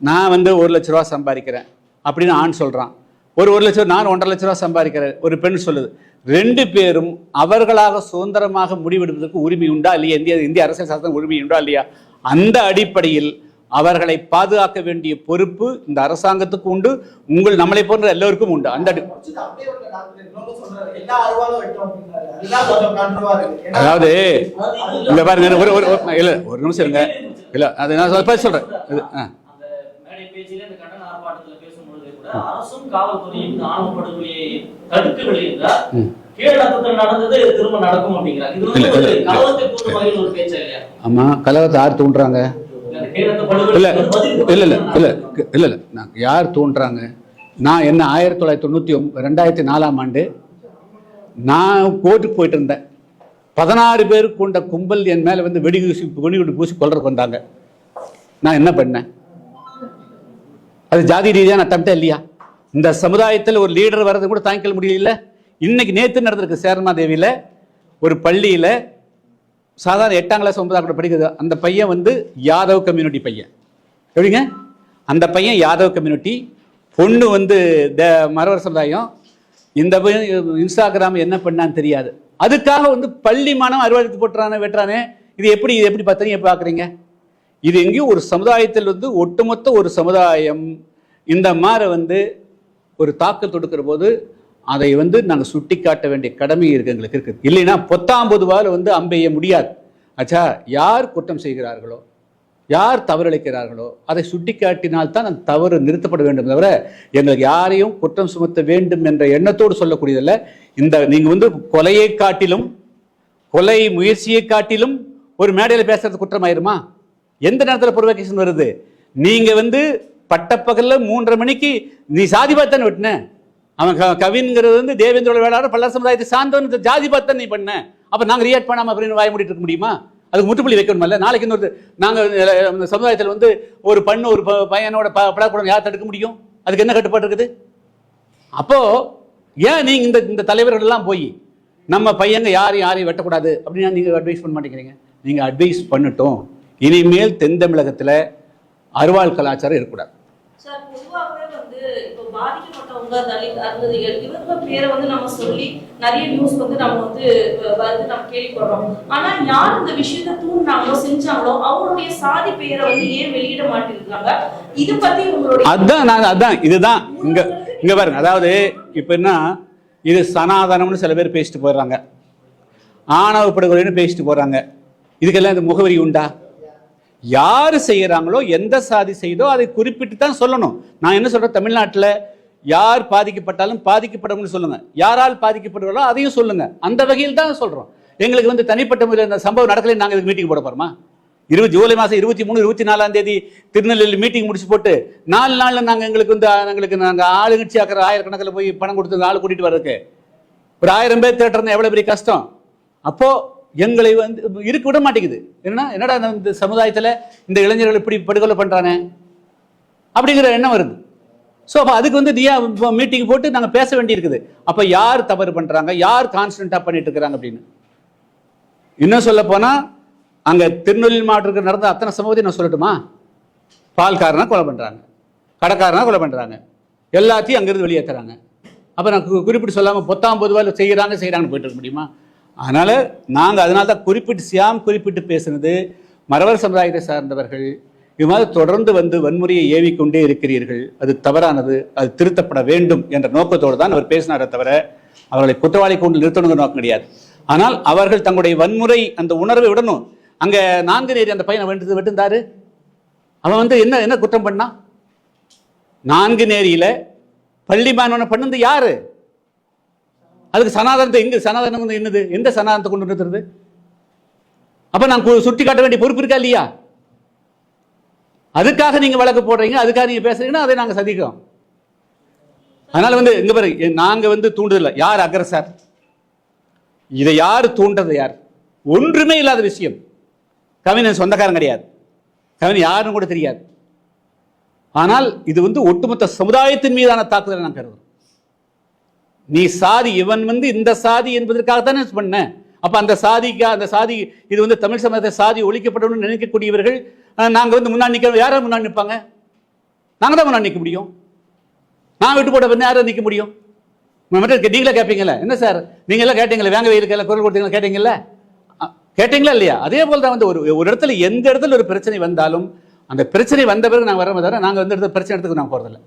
நான் வந்து 1 லட்ச ரூபா சம்பாதிக்கிறேன் அப்படின்னு ஆண் சொல்றான், ஒரு 1 லட்சம், நான் 1.5 லட்ச ரூபா சம்பாதிக்கிறேன் ஒரு பெண் சொல்லுது. 2 பேரும் அவர்களாக சுதந்திரமாக முடிவெடுப்பதற்கு உரிமை உண்டா இல்லையா, இந்திய அரசியல் சாசனம் உரிமை உண்டா இல்லையா, அந்த அடிப்படையில் அவர்களை பாதுகாக்க வேண்டிய பொறுப்பு இந்த அரசாங்கத்துக்கு உண்டு, நம்மளை போன்ற எல்லோருக்கும் உண்டு. அந்த அதாவது இங்க பாருங்க, ஒரு நிமிஷம் இருங்க, இல்ல அது நான் சொல்றேன். அரசும் காவல்துறையும் ஆணவ படுகொலையை தடுக்கவில்லை என்றால் கீழடக்கத்தில் நடந்தது திரும்ப நடக்கும் அப்படிங்கிறாங்க. இது வந்து கலவரத்தை தூண்டும் வகையில் ஒரு பேச்சா இல்லையா? ஆமா, கலவரத்தை யார் தூண்டுறாங்க? இல்ல இல்ல இல்ல இல்ல இல்ல இல்ல யார் தூண்டுறாங்க? நான் என்ன 2004ஆம் ஆண்டு நான் கோர்ட்டுக்கு போயிட்டு இருந்தேன். 16 பேர் கொண்ட கும்பல் என் மேல வந்து வெடிகுண்டு பூசி கொல்றதுக்கு வந்தாங்க. நான் என்ன பண்ணேன்? அது ஜாதி ரீதியான அட்டம்ப்டே இல்லையா? இந்த சமுதாயத்தில் ஒரு லீடர் வர்றது கூட தாங்கிக்க முடியல. இன்னைக்கு நேற்று நடந்திருக்கு சேரமாதேவியில ஒரு பள்ளியில சாதாரண 8ஆம் கிளாஸ் 9ஆம் கிளாஸ் படிக்குது. அந்த பையன் வந்து யாதவ் கம்யூனிட்டி பையன். எப்படிங்க? அந்த பையன் யாதவ் கம்யூனிட்டி, பொண்ணு வந்து மறவர் சமுதாயம். இந்த பையன் இன்ஸ்டாகிராம் என்ன பண்ணான்னு தெரியாது. அதுக்காக வந்து பள்ளி மாணவன் அறுவாடுத்து போட்டுறானே வெட்டுறானே. இது எப்படி பார்த்தீங்க பார்க்குறீங்க? இது எங்கேயும் ஒரு சமுதாயத்தில் வந்து ஒட்டுமொத்த ஒரு சமுதாயம் இந்த மாதிரி வந்து ஒரு தாக்கல் தொடுக்கிற போது அதை வந்து நாங்கள் சுட்டி காட்ட வேண்டிய கடமை எங்களுக்கு இருக்குது. இல்லைன்னா 19 வந்து அம்பெய்ய முடியாது. ஆச்சா, யார் குற்றம் செய்கிறார்களோ, யார் தவறிழைக்கிறார்களோ அதை சுட்டி காட்டினால்தான் அந்த தவறு நிறுத்தப்பட வேண்டும். தவிர எங்களுக்கு யாரையும் குற்றம் சுமத்த வேண்டும் என்ற எண்ணத்தோடு சொல்லக்கூடியதில்லை. நீங்க வந்து கொலையை காட்டிலும், கொலை முயற்சியை காட்டிலும் ஒரு மேடையில் பேசுறது குற்றமாயிருமா? எந்த நேரத்தில் ப்ரொவோகேஷன் வருது? நீங்க வந்து பட்டப்பகல்ல 3:30 மணிக்கு நீ சாதி பார்த்தானே வெட்டின. அவன் கவின்கிறது வந்து தேவேந்திர வேளாளர் பல்லர் சமுதாயத்தை சார்ந்தவன் ஜாதி பார்த்தா நீ பண்ண. அப்ப நாங்க ரியாக்ட் பண்ணாம அப்படின்னு வாய மூடிட்டு இருக்க முடியுமா? அதுக்கு முற்றுப்புள்ளி வைக்கணும்ல. நாளைக்கு இன்னொரு நாங்க சமுதாயத்தில் வந்து ஒரு பையனோட பழக்கூடம் யார் தடுக்க முடியும்? அதுக்கு என்ன கட்டுப்பாடு இருக்குது? அப்போ ஏன் நீங்க இந்த தலைவர்கள் எல்லாம் போய் நம்ம பையங்க யாரையும் வெட்டக்கூடாது அப்படின்னு நீங்க அட்வைஸ் பண்ண மாட்டேங்கிறீங்க? நீங்க அட்வைஸ் பண்ணட்டும். இனிமேல் தென் தமிழகத்தில் அருவாள் கலாச்சாரம் இருக்கக்கூடாது. சார், பொதுவாகவே வந்து இப்போ பாதிக்கப்பட்டவங்க அருந்ததிகள் இவங்க பேரை வந்து நம்ம சொல்லி நிறைய நியூஸ் வந்து நம்ம வந்து நம்ம கேள்விப்படுறோம். ஆனா யார் இந்த விஷயத்தை தூண்டினாங்களோ செஞ்சாங்களோ அவங்களுடைய சாதி பெயரை வந்து ஏன் வெளியிட மாட்டேங்கிறாங்க? இது பத்தி உங்களுடைய அதான் இதுதான் இங்க பாருங்க. அதாவது இப்ப என்ன, இது சனாதனம்னு சில பேர் பேசிட்டு போயிடுறாங்க, ஆணவ படுகொலைன்னு பேசிட்டு போறாங்க. இதுக்கெல்லாம் இந்த முகவரி உண்டா? யாரு செய்யறாங்களோ, எந்த சாதி செய்தோ அதை குறிப்பிட்டு தான் சொல்லணும். நான் என்ன சொல்றேன், தமிழ்நாட்டில் யார் பாதிக்கப்பட்டாலும் பாதிக்கப்படணும்னு சொல்லுங்க, யாரால் பாதிக்கப்படுறோ அதையும் சொல்லுங்க. அந்த வகையில் தான் சொல்றோம். எங்களுக்கு வந்து தனிப்பட்ட முறையில் இந்த சம்பவம் நடக்கல, நாங்கள் இதுக்கு மீட்டிங் போட போறோமா? ஜூலை மாதம் 23, 24ஆம் தேதி திருநெல்வேலி மீட்டிங் முடிச்சு போட்டு 4 நாள்ல நாங்கள் ஆளுங்கட்சி ஆக்கிற 1000 கணக்கில் போய் பணம் கொடுத்து ஆள் கூட்டிட்டு வர்றதுக்கு ஒரு 1000 பேர் தேட்டர்னா எவ்வளவு பெரிய கஷ்டம். அப்போ எங்களை வந்து இருக்க விட மாட்டேங்குது. என்னடா இந்த சமுதாயத்தில் இந்த இளைஞர்கள் இப்படி படுகொலை பண்றானே அப்படிங்கிற எண்ணம் வருது. ஸோ அப்போ அதுக்கு வந்து மீட்டிங் போட்டு நாங்கள் பேச வேண்டி இருக்குது. அப்போ யார் தவறு பண்றாங்க, யார் கான்ஸ்டன்டா பண்ணிட்டு இருக்கிறாங்க அப்படின்னு. இன்னும் சொல்ல போனா அங்க திருநெல்வேலி மாவட்டத்தில் நடந்த அத்தனை சம்பவத்தையும் நான் சொல்லட்டுமா? பால்காரனை கொலை பண்றாங்க, கடைக்காரனா கொலை பண்ணுறாங்க, எல்லாத்தையும் அங்கேருந்து வெளியேற்றுறாங்க. அப்போ நான் குறிப்பிட்டு சொல்லாமல் பொத்தாம் பொதுவாக செய்கிறாங்கன்னு போயிட்டு இருக்க முடியுமா? அதனால் நாங்கள் அதனால தான் குறிப்பிட்டு பேசுனது, மறவர் சமுதாயத்தை சார்ந்தவர்கள் இது மாதிரி தொடர்ந்து வந்து வன்முறையை ஏவிக்கொண்டே இருக்கிறீர்கள், அது தவறானது, அது திருத்தப்பட வேண்டும் என்ற நோக்கத்தோடு தான் அவர் பேசினாரே தவிர அவர்களை குற்றவாளி கொண்டு நிறுத்தணுங்கிற நோக்கம் கிடையாது. ஆனால் அவர்கள் தங்களுடைய வன்முறை அந்த உணர்வை விடணும். அங்கே 4 நேரி அந்த பையனை வெட்டுந்தாரு, அவன் வந்து என்ன குற்றம் பண்ணான்? 4 நேரியில் பள்ளி மாணவனை பண்ணது யாரு? அதுக்கு சனாதனத்தை சனாதனம் வந்து என்னது? எந்த சனாதனத்தை கொண்டு நிறுத்துறது? அப்ப நான் சுட்டி காட்ட வேண்டிய பொறுப்பு இருக்கா இல்லையா? அதுக்காக நீங்க வழக்கு போடுறீங்க, அதுக்காக நீங்க பேசுறீங்கன்னா அதை நாங்க சதிக்கிறோம். அதனால வந்து இங்க பாரு, நாங்க வந்து தூண்டுதல்ல. யார் அக்ரஸர்? இதை யார் தூண்டது? யார்? ஒன்றுமே இல்லாத விஷயம். கவிஞன் சொந்தக்காரன் கிடையாது, கவிஞன் யாருன்னு கூட தெரியாது. ஆனால் இது வந்து ஒட்டுமொத்த சமுதாயத்தின் மீதான தாக்குதல் நான் கருதுறேன். நீ சாதி, இவன் வந்து இந்த சாதி என்பதற்காகத்தானே பண்ண. அப்ப அந்த சாதி இது வந்து தமிழ் சமூகத்தை சாதி ஒழிக்கப்படணும்னு நினைக்கக்கூடியவர்கள் நாங்க வந்து முன்னாடி நிற்க, யாரும் முன்னாடி நிற்பாங்க? நாங்க தான் முன்னாடி நிற்க முடியும். நான் விட்டு போட்ட பின்ன யாரும் நிற்க முடியும்? நீங்களே கேட்பீங்கல்ல, என்ன சார் நீங்க எல்லாம் கேட்டீங்களா, வேங்க வெயிலுக்கு குரல் கொடுத்தீங்களா, கேட்டீங்களா இல்லையா? அதே போல தான் வந்து ஒரு இடத்துல எந்த இடத்துல ஒரு பிரச்சனை வந்தாலும் அந்த பிரச்சனை வந்த பிறகு நாங்கள் வர தவிர நாங்கள் வந்து இடத்துல பிரச்சனை எடுத்துக்க நாங்கள் போறதில்லை.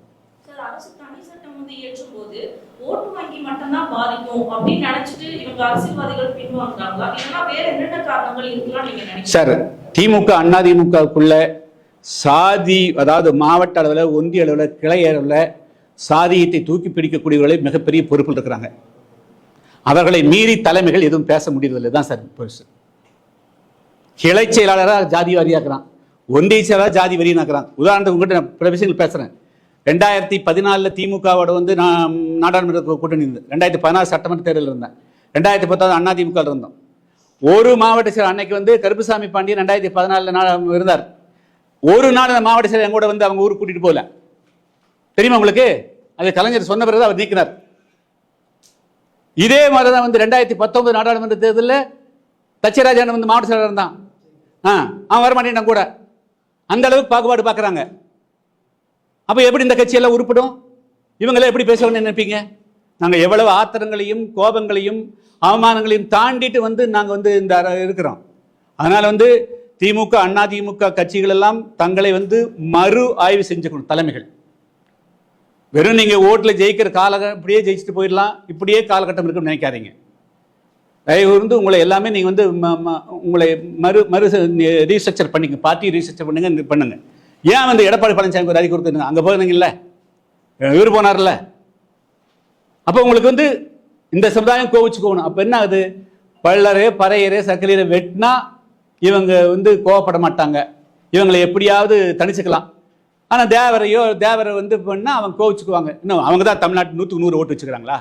அரசு தனி சட்டம் வந்து இயற்றும் போது ஓட்டு வங்கி மட்டும்தான் பாதிக்கும் அப்படின்னு நினைச்சிட்டு இவங்க அரசியல்வாதிகள் பின்வாங்குறாங்களா, இல்லைன்னா வேற என்னென்ன காரணங்கள் இருக்கலாம் நீங்க நினைக்கிறீங்க? சார், திமுக அதிமுகவுக்குள்ள சாதி, அதாவது மாவட்ட அளவில், ஒன்றிய அளவில், கிளை அளவில் சாதியத்தை தூக்கி பிடிக்கக்கூடியவர்களை மிகப்பெரிய பொறுப்பில் இருக்கிறாங்க. அவர்களை மீறி தலைமைகள் எதுவும் பேச முடியறதில்லை தான் சார் பெருசு. கிளை செயலாளராக ஜாதி வாரியாக்குறான், ஒன்றிய செயலாளர் ஜாதி வரியாக்குறான். உதாரணத்துக்கு உங்கள்கிட்ட நான் பிற விஷயங்கள் பேசுறேன். 2014 திமுகவோட வந்து நான் நாடாளுமன்ற கூட்டணி இருந்தேன். 2016 சட்டமன்ற தேர்தல் இருந்தேன். 2019 அதிமுக இருந்தோம். ஒரு மாவட்ட செயலர் அன்னைக்கு வந்து கருப்புசாமி பாண்டியன் 2014 இருந்தார். ஒரு நாள் அந்த மாவட்ட செயலர் எங்கூட வந்து அவங்க ஊருக்கு கூட்டிட்டு போகல. தெரியுமா உங்களுக்கு? அது கலைஞர் சொன்ன பிறகு அவர் நீக்கினார். இதே மாதிரி தான் வந்து 2019 நாடாளுமன்ற தேர்தலில் தச்சராஜன் வந்து மாவட்ட செயலர் இருந்தான். அவன் வரமாட்டேன் கூட. அந்த அளவுக்கு பாகுபாடு பார்க்குறாங்க. அப்போ எப்படி இந்த கட்சியெல்லாம் உருப்படும்? இவங்களே எப்படி பேசணும்னு நினைப்பீங்க? நாங்கள் எவ்வளவு ஆத்திரங்களையும் கோபங்களையும் அவமானங்களையும் தாண்டிட்டு வந்து நாங்கள் வந்து இந்த இருக்கிறோம். அதனால் வந்து திமுக அதிமுக கட்சிகள் எல்லாம் தங்களை வந்து மறு ஆய்வு செஞ்சுக்கணும். தலைமைகள் வெறும் நீங்கள் ஓட்டில் ஜெயிக்கிற இப்படியே ஜெயிச்சுட்டு போயிடலாம், இப்படியே காலகட்டம் இருக்குன்னு நினைக்காதீங்க. தயவு வந்து உங்களை எல்லாமே நீங்கள் வந்து உங்களை மறு ரீஸ்ட்ரக்சர் பண்ணிங்க, பார்ட்டி ரீஸ்ட்ரக்சர் பண்ணுங்க. ஏன் வந்து எடப்பாடி பழனிசாமி ஒரு அறிக்கை கொடுத்துருங்க, அங்கே போயிருந்தீங்கல்ல, இவர் போனார்ல. அப்போ உங்களுக்கு வந்து இந்த சமுதாயம் கோவிச்சுக்கோணும். அப்போ என்ன ஆகுது? பள்ளரே பறையரே சக்கரையரை வெட்டினா இவங்க வந்து கோவப்பட மாட்டாங்க, இவங்களை எப்படியாவது தனிச்சுக்கலாம். ஆனால் தேவரை வந்து பண்ணால் அவங்க கோவிச்சுக்குவாங்க. இன்னும் அவங்க தான் தமிழ்நாட்டு 100க்கு 100 ஓட்டு வச்சுக்கிறாங்களா?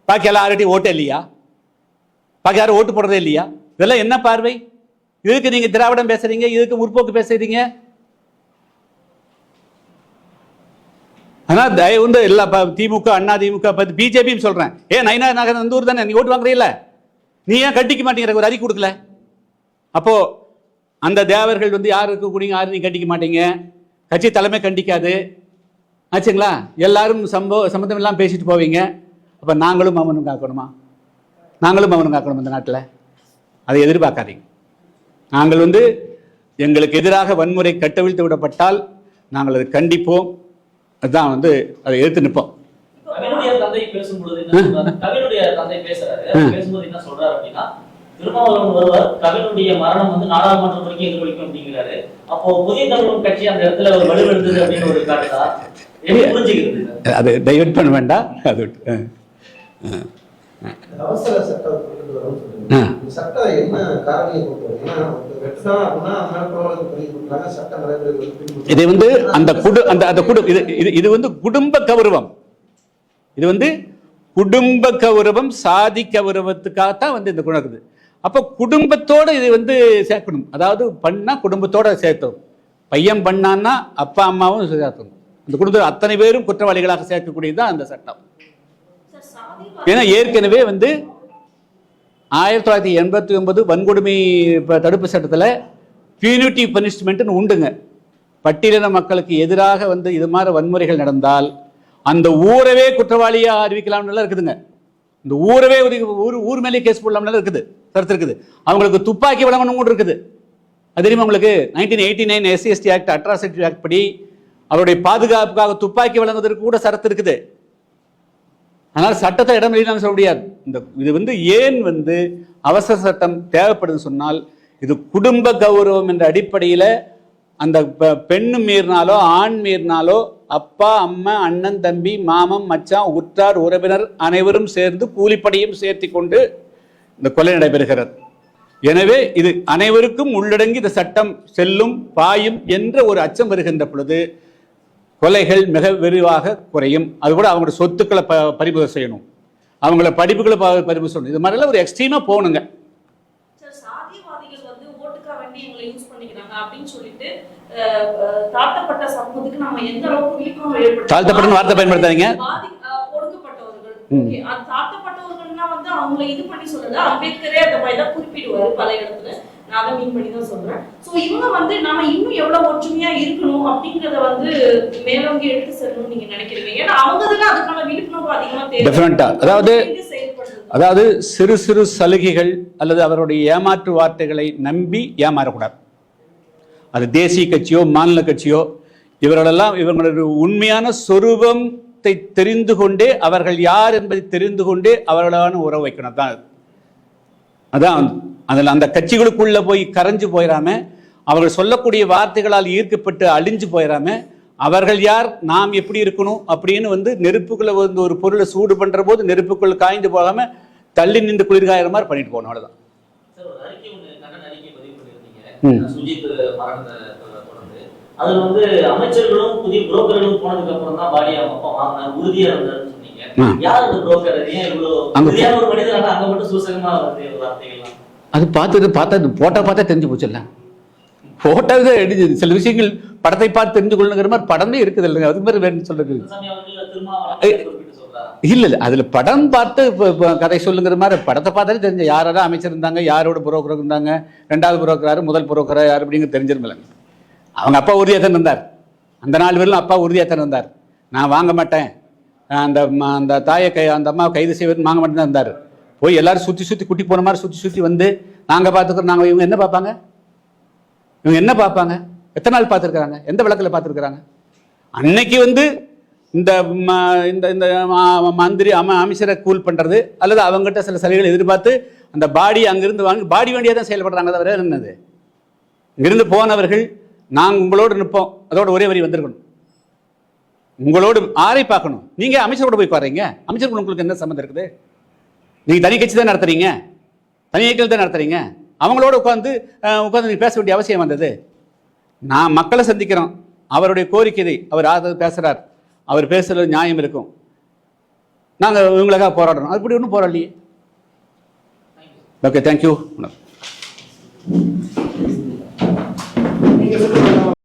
பாக்கி எல்லாம் ஆல்ரெடி ஓட்டே இல்லையா? பாக்கி யாரும் ஓட்டு போடுறதே இல்லையா? இதெல்லாம் என்ன பார்வை? இதுக்கு நீங்க திராவிடம் பேசுறீங்க, இதுக்கு முற்போக்கு பேசுறீங்க. ஆனால் தயவு வந்து எல்லா திமுக அதிமுக பிஜேபியும் சொல்றேன். நயினா நகர் அந்த ஊர் தானே, நீ ஓட்டு வாங்குறீல்ல, நீ ஏன் கட்டிக்க மாட்டேங்கிற ஒரு அறிக்கை கொடுக்கல? அப்போ அந்த தேவர்கள் வந்து யார் இருக்கக்கூடிய யாரும் நீ கட்டிக்க மாட்டீங்க, கட்சி தலைமை கண்டிக்காது ஆச்சுங்களா? எல்லாரும் சம்பந்தம் எல்லாம் பேசிட்டு போவீங்க. அப்போ நாங்களும் மௌனம் காக்கணுமா? நாங்களும் மௌனம் காக்கணும் இந்த நாட்டில்? அதை எதிர்பார்க்காதீங்க. நாங்கள் வந்து எங்களுக்கு எதிராக வன்முறை கட்டவிழ்த்து விடப்பட்டால் நாங்கள் அதை கண்டிப்போம். அதுதான் வந்து அதை எதிர்த்து நிற்போம். கவினுடைய தந்தை பேசும்போது கவினுடைய தந்தை பேசும்போது என்ன சொல்றாரு அப்படின்னா, திருமாவளவன் ஒருவர் கவினுடைய மரணம் வந்து நாடாளுமன்றம் வரைக்கும் எதிர்கொள்ளும் அப்படிங்கிறாரு. அப்போ புதிய தமிழ் கட்சி அந்த இடத்துல ஒரு வலுவெடுத்தது அப்படின்னு ஒரு காட்டுதா எப்படி புரிஞ்சுக்கிறது? அதை டைவர்ட் பண்ண வேண்டாம். அது அவசர சட்டம் சட்டம் என்ன காரணம்? இதை வந்து இது வந்து குடும்ப கௌரவம், இது வந்து குடும்ப கௌரவம், சாதி கௌரவத்துக்காகத்தான் வந்து இந்த குணம் இருக்குது. அப்போ குடும்பத்தோட இதை வந்து சேர்க்கணும். அதாவது பண்ணா குடும்பத்தோட சேர்த்தோம். பையன் பண்ணான்னா அப்பா அம்மாவும் சேர்த்தணும். அந்த குடும்பத்தில் அத்தனை பேரும் குற்றவாளிகளாக சேர்க்கக்கூடியதுதான் அந்த சட்டம். ஏன்னா ஏற்கனவே வந்து 1989 வன்கொடுமை தடுப்பு சட்டத்தில் பியூனிட்டிவ் பனிஷ்மெண்ட்னு உண்டுங்க. பட்டியலின மக்களுக்கு எதிராக வந்து இது மாதிரி வன்முறைகள் நடந்தால் அந்த ஊரவே குற்றவாளியா அறிவிக்கலாம்னு இருக்குதுங்க. இந்த ஊரவே ஊர் மேலே கேஸ் போடலாம்னு இருக்குது, கருத்து இருக்குது. அவங்களுக்கு துப்பாக்கி வழங்கணும் கூட இருக்குது. அது தெரியுமா உங்களுக்கு? 1989 SC/ST ஆக்ட், அட்ராசிட்டி ஆக்ட் படி அவருடைய பாதுகாப்புக்காக துப்பாக்கி வழங்குவதற்கு கூட சரத்து இருக்குது. அதனால் சட்டத்தை இடம் இல்லைன்னு சொல்ல முடியாது. இது வந்து ஏன் வந்து அவசர சட்டம் தேவைப்படுதுன்னு சொன்னால், இது குடும்ப கௌரவம் என்ற அடிப்படையில் அந்த பெண்ணு மீறினாலோ ஆண் மீறினாலோ அப்பா அம்மா அண்ணன் தம்பி மாமன் மச்சான் உற்றார் உறவினர் அனைவரும் சேர்ந்து கூலிப்படையும் சேர்த்தி கொண்டு இந்த கொலை நடைபெறுகிறது. எனவே இது அனைவருக்கும் உள்ளடங்கி இந்த சட்டம் செல்லும் பாயும் என்ற ஒரு அச்சம் வருகின்ற பொழுது கொலைகள் மிக விரிவாக குறையும். அது கூட அவங்களோட சொத்துக்களை பறிமுதல் செய்யணும், அவங்கள படிப்புகளை பறிமுதல் செய்யணும். இது மாதிரிலாம் ஒரு எக்ஸ்ட்ரீமா போகணுங்க. சாதியவாதிகள் வந்து ஓட்டுக்காக வேண்டி எங்களை யூஸ் பண்ணிக்கிறாங்க அப்படின்னு சொல்லிட்டு தாழ்த்தப்பட்ட சமூகத்துக்கு நம்ம எந்த அளவுக்கு விழிப்புணர்வு ஏற்படுத்த, தாழ்த்தப்பட்ட வார்த்தை பயன்படுத்தாதீங்க, ஒடுக்கப்பட்டவர்கள் தாழ்த்தப்பட்டவர்கள்னா வந்து அவங்களை இது பண்ணி சொல்றது அம்பேத்கரே அந்த மாதிரி தான் குறிப்பிடுவாரு பல இடத்துல. நான் அதை மீன் பண்ணி தான் சொல்றேன். சோ இவங்க வந்து நாம இன்னும் எவ்வளவு ஒற்றுமையா இருக்கணும் அப்படிங்கறத வந்து மேலோங்கி எடுத்து செல்லணும்னு நீங்க நினைக்கிறீங்க? ஏன்னா அவங்கதான் அதுக்கான விழிப்புணர்வு அதிகமா தேவை. அதாவது சிறு சிறு சலுகைகள் அல்லது அவருடைய ஏமாற்று வார்த்தைகளை நம்பி ஏமாறக்கூடாது. அது தேசிய கட்சியோ மாநில கட்சியோ இவர்களெல்லாம் இவங்களுடைய உண்மையான சொரூபத்தை தெரிந்து கொண்டே, அவர்கள் யார் என்பதை தெரிந்து கொண்டே அவர்களான உறவு வைக்கணும் தான். அதான் அதில் அந்த கட்சிகளுக்குள்ள போய் கரைஞ்சு போயிடாம, அவர்கள் சொல்லக்கூடிய வார்த்தைகளால் ஈர்க்கப்பட்டு அழிஞ்சு போயிடாம, அவர்கள் யார், நாம் எப்படி இருக்கணும் அப்படின்னு வந்து நெருப்புக்குள்ள வந்து ஒரு பொருளை சூடு பண்ற போது நெருப்புக்குள்ள காய்ந்து போகாம தள்ளி நின்று குளிர்காயிற மாதிரி பண்ணிட்டு போகணும். அவ்வளவுதான். அதுல வந்து அமைச்சர்களும் புதிய புரோக்கர்களும் போனதுக்கு அப்புறம் தான் பாடி அவங்க அப்பா வாங்கினார், உறுதியா இருந்தாருன்னு சொன்னீங்க. யார் அந்த புரோக்கர்? ஏன் இவ்வளவு உறுதியான ஒரு மனிதர் அங்க மட்டும் சூசகமா வருது வார்த்தைகள்லாம்? அது பார்த்தா போட்டோ பார்த்தா தெரிஞ்சு போச்சுல்ல. போட்டோவே எடுத்து சில விஷயங்கள் படத்தை பார்த்து தெரிஞ்சு கொள்ளுங்கிற மாதிரி படமே இருக்குது இல்லைங்க. அது மாதிரி வேணும்னு சொல்றது இல்ல. அதுல படம் பார்த்து கதை சொல்லுங்கிற மாதிரி படத்தை பார்த்தாலே தெரிஞ்ச யாராவது அமைச்சர் இருந்தாங்க, யாரோட புரோக்கர் இருந்தாங்க, ரெண்டாவது புரோக்கர் யாரு, முதல் புரோக்கர் யாரு அப்படிங்கிற தெரிஞ்சிருமில்ல. அவங்க அப்பா உறுதியாத்தான் இருந்தார். அந்த 4 பேரும் அப்பா உறுதியாத்தான் இருந்தார். நான் வாங்க மாட்டேன், அந்த தாயை அந்த அம்மாவை கைது செய்வது வாங்க மாட்டேன் தான் இருந்தார். போய் எல்லாரும் சுற்றி குட்டி போன மாதிரி சுற்றி வந்து நாங்கள் பார்த்துக்கிறோம், நாங்கள் இவங்க என்ன பார்ப்பாங்க, இவங்க என்ன பார்ப்பாங்க, எத்தனை நாள் பார்த்துருக்குறாங்க, எந்த விளக்கில் பார்த்துருக்குறாங்க. அன்னைக்கு வந்து இந்த மந்திரி அமைச்சரை கூல் பண்ணுறது அல்லது அவங்ககிட்ட சில சலுகைகளை எதிர்பார்த்து அந்த பாடி அங்கிருந்து வாங்கி பாடி வேண்டியாக தான் செயல்படுறாங்க. தவிர என்னது, இங்கிருந்து போனவர்கள் நாங்கள் உங்களோடு நிற்போம், அதோட ஒரே வரி வந்திருக்கணும், உங்களோடு ஆரை பார்க்கணும். நீங்கள் அமைச்சரோட போய் பாருங்க, அமைச்சருக்கு உங்களுக்கு என்ன சம்மந்தம் இருக்குது? நீங்கள் தனி கட்சி தான் நடத்துறீங்க, தனி இயக்கங்கள் தான் நடத்துறீங்க. அவங்களோட உட்காந்து நீங்கள் பேச வேண்டிய அவசியம் வந்தது. நான் மக்களை சந்திக்கிறோம், அவருடைய கோரிக்கை அவர் பேசுகிறார், அவர் பேசுறது நியாயம் இருக்கும், நாங்கள் இவங்களுக்காக போராடுறோம். அப்படி ஒன்றும் போராடலையே. Okay, thank you.